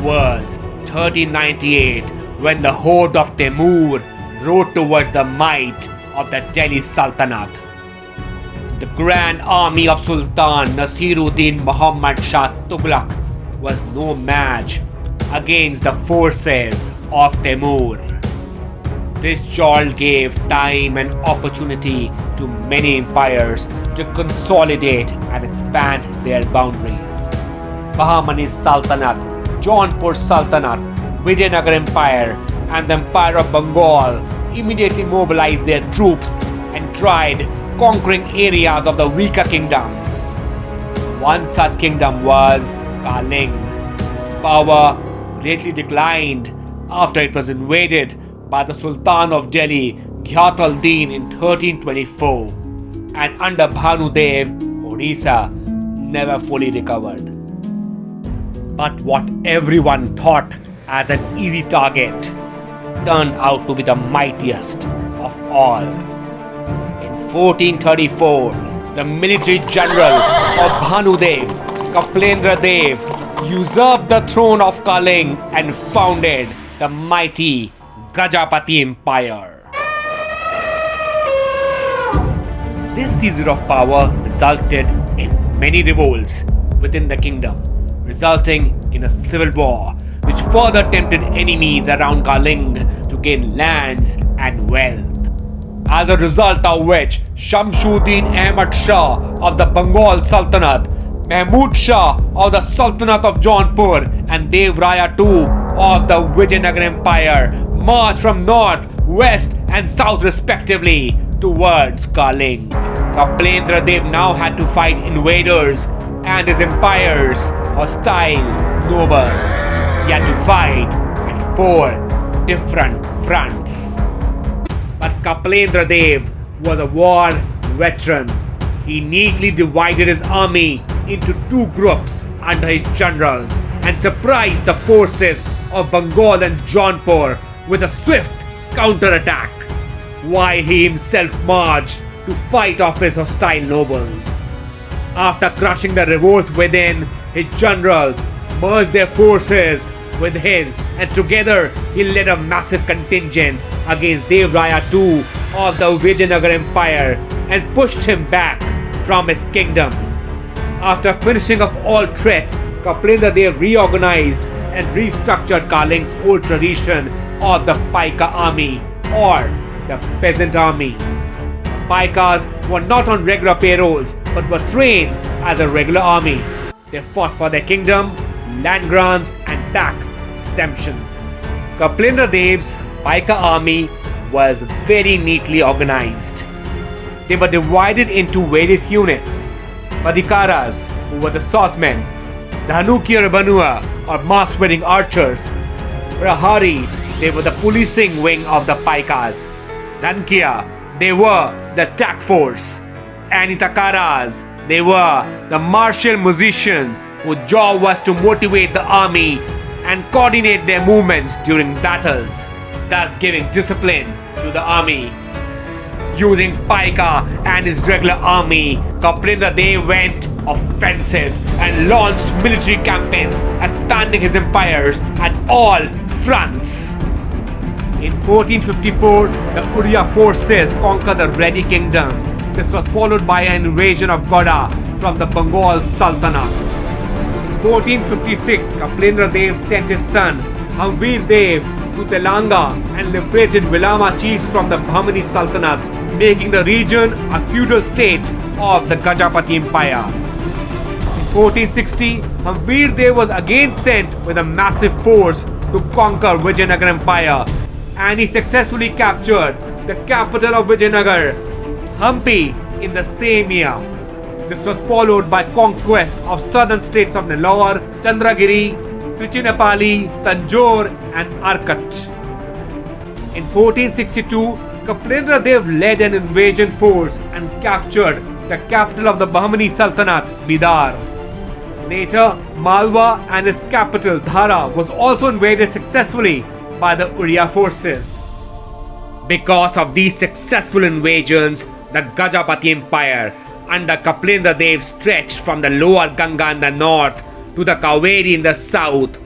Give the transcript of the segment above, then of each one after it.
was 1398 when the horde of Timur rode towards the might of the Delhi Sultanate. The grand army of Sultan Nasiruddin Muhammad Shah Tughlaq was no match against the forces of Timur. This jolt gave time and opportunity to many empires to consolidate and expand their boundaries. Bahmani Sultanate, Jaunpur Sultanate, Vijaynagar Empire, and the Empire of Bengal immediately mobilized their troops and tried conquering areas of the weaker kingdoms. One such kingdom was Kalinga. Its power greatly declined after it was invaded by the Sultan of Delhi, Ghat al-Din, in 1324, and under Bhanudev, Orissa never fully recovered. But what everyone thought as an easy target turned out to be the mightiest of all. In 1434, the military general of Bhanudev, Kapilendra Deva, usurped the throne of Kalinga and founded the mighty Gajapati Empire. This seizure of power resulted in many revolts within the kingdom, resulting in a civil war which further tempted enemies around Kalinga to gain lands and wealth. As a result of which, Shamsuddin Ahmad Shah of the Bengal Sultanate, Mahmud Shah of the Sultanate of Jaunpur, and Dev Raya II of the Vijaynagar Empire marched from north, west, and south respectively towards Kalinga. Kapilendra Deva now had to fight invaders and his empire's hostile nobles. He had to fight at 4 different fronts. But Kapilendra Deva was a war veteran. He neatly divided his army into 2 groups under his generals and surprised the forces of Bengal and Jaunpur with a swift counterattack, while he himself marched to fight off his hostile nobles. After crushing the revolt within, his generals merged their forces with his, and together he led a massive contingent against Dev Raya II of the Vijaynagar Empire and pushed him back from his kingdom. After finishing off all threats, Kapilendra Deva reorganized and restructured Kalinga's old tradition of the Paika army, or the peasant army. Paikas were not on regular payrolls but were trained as a regular army. They fought for their kingdom, land grants, and tax exemptions. Kapilendra Deva's Paika army was very neatly organized. They were divided into various units. Itakaras, who were the swordsmen, Dhanuki or Banua, or mask-wearing archers. Prahari, they were the policing wing of the Paikas. Dankiya, they were the attack force. And Itakaras, they were the martial musicians whose job was to motivate the army and coordinate their movements during battles, thus giving discipline to the army. Using Paika and his regular army, Kapilendra Deva went offensive and launched military campaigns, expanding his empires at all fronts. In 1454, the Orissa forces conquered the Reddy Kingdom. This was followed by an invasion of Goda from the Bengal Sultanate. In 1456, Kapilendra Deva sent his son Hamviradeva to Telangana and liberated Vilama chiefs from the Bahmani Sultanate, making the region a feudal state of the Gajapati Empire. In 1460, Hamviradeva was again sent with a massive force to conquer Vijaynagar Empire, and he successfully captured the capital of Vijaynagar, Hampi, in the same year. This was followed by conquest of southern states of Nellore, Chandragiri, Trichinopali, Tanjore, and Arcot. In 1462, Kapilendra Deva led an invasion force and captured the capital of the Bahmani Sultanate, Bidar. Later, Malwa and its capital, Dhara, was also invaded successfully by the Orissa forces. Because of these successful invasions, the Gajapati Empire under Kapilendra Deva stretched from the lower Ganga in the north to the Kaveri in the south,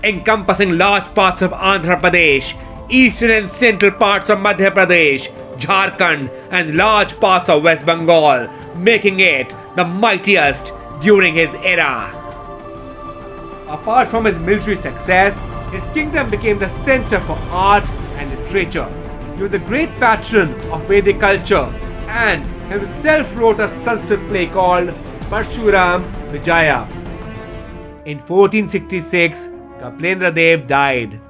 encompassing large parts of Andhra Pradesh, eastern and central parts of Madhya Pradesh, Jharkhand, and large parts of West Bengal, making it the mightiest during his era. Apart from his military success, his kingdom became the center for art and literature. He was a great patron of Vedic culture and himself wrote a Sanskrit play called Parshuram Vijaya. In 1466, Kapilendra Deva died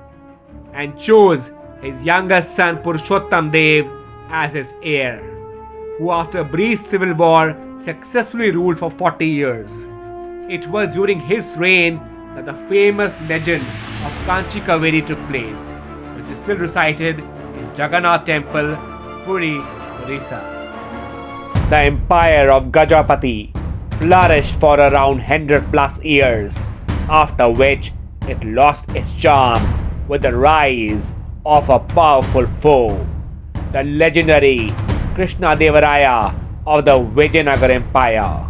and chose his younger son Purushottama Deva as his heir, who after a brief civil war successfully ruled for 40 years. It was during his reign that the famous legend of Kanchi Kaveri took place, which is still recited in Jagannath Temple, Puri, Orissa. The empire of Gajapati flourished for around 100 plus years, after which it lost its charm with the rise of a powerful foe, the legendary Krishnadevaraya of the Vijaynagar Empire.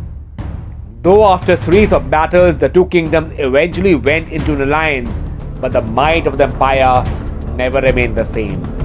Though after a series of battles the two kingdoms eventually went into an alliance, but the might of the empire never remained the same.